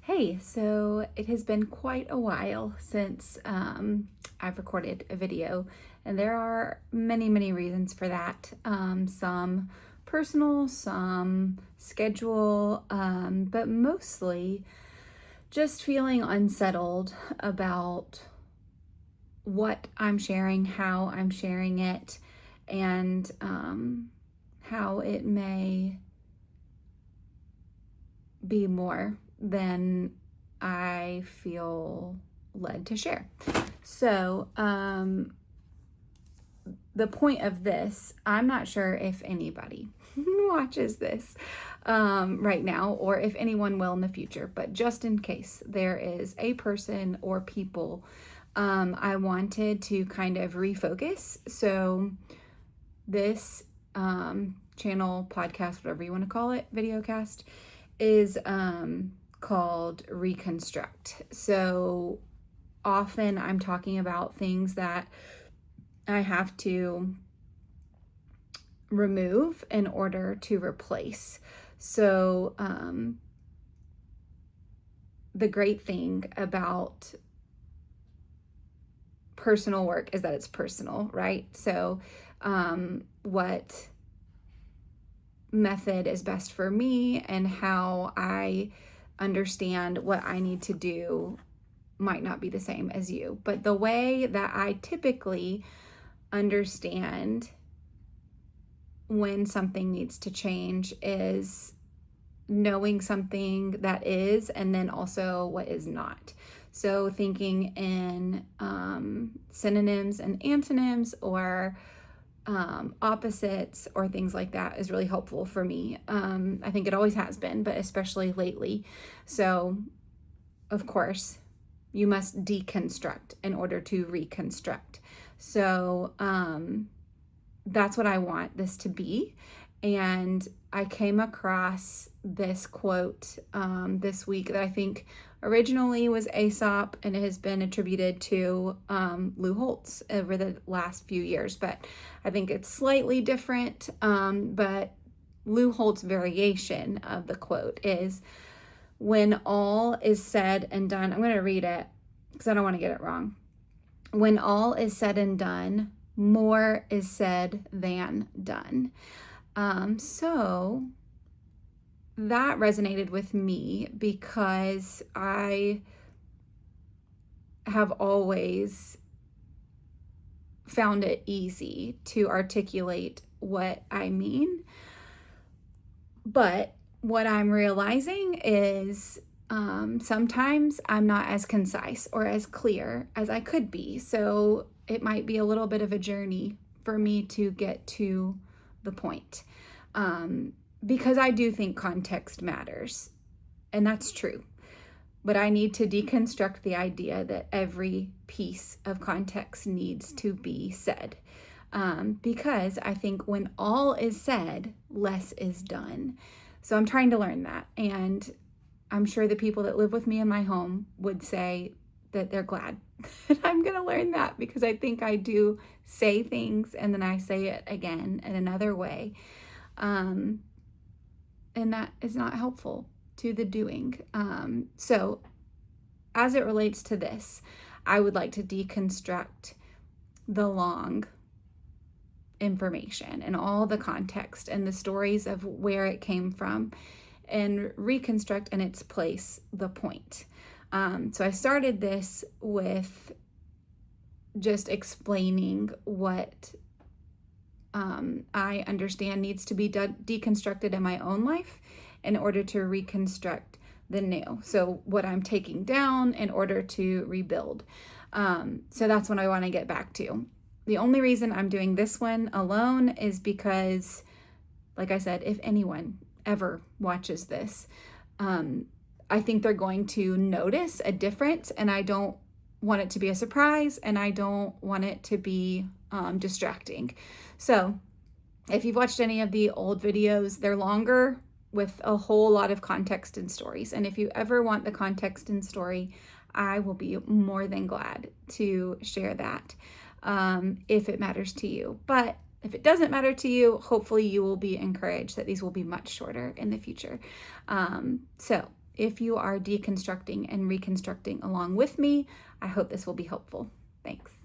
Hey, so it has been quite a while since I've recorded a video, and there are many reasons for that. Some personal, some schedule, but mostly just feeling unsettled about what I'm sharing, how I'm sharing it, and how it may be more than I feel led to share. So, the point of this, I'm not sure if anybody watches this right now or if anyone will in the future, but just in case there is a person or people, I wanted to kind of refocus. So, this channel, podcast, whatever you want to call it, videocast, is called Reconstruct. So often I'm talking about things that I have to remove in order to replace. So the great thing about personal work is that it's personal, right? So what method is best for me and how I understand what I need to do might not be the same as you. But the way that I typically understand when something needs to change is knowing something that is and then also what is not. So thinking in synonyms and antonyms or opposites or things like that is really helpful for me. I think it always has been, but especially lately. So, of course, you must deconstruct in order to reconstruct. So, that's what I want this to be. And I came across this quote this week that I think originally was Aesop and it has been attributed to Lou Holtz over the last few years, but I think it's slightly different. But Lou Holtz's variation of the quote is, when all is said and done, I'm going to read it because I don't want to get it wrong. When all is said and done, more is said than done. So that resonated with me because I have always found it easy to articulate what I mean. But what I'm realizing is sometimes I'm not as concise or as clear as I could be. So it might be a little bit of a journey for me to get to the point. Because I do think context matters, and that's true. But I need to deconstruct the idea that every piece of context needs to be said. Because I think when all is said, less is done. So I'm trying to learn that. And I'm sure the people that live with me in my home would say that they're glad that I'm going to learn that, because I think I do say things and then I say it again in another way. And that is not helpful to the doing. So as it relates to this, I would like to deconstruct the long information and all the context and the stories of where it came from and reconstruct in its place the point. So I started this with just explaining what I understand needs to be deconstructed in my own life in order to reconstruct the new. So what I'm taking down in order to rebuild. So that's what I want to get back to. The only reason I'm doing this one alone is because, like I said, if anyone ever watches this, I think they're going to notice a difference, and I don't want it to be a surprise, and I don't want it to be distracting. So if you've watched any of the old videos, they're longer with a whole lot of context and stories. And if you ever want the context and story, I will be more than glad to share that if it matters to you. But if it doesn't matter to you, hopefully you will be encouraged that these will be much shorter in the future. So if you are deconstructing and reconstructing along with me, I hope this will be helpful. Thanks.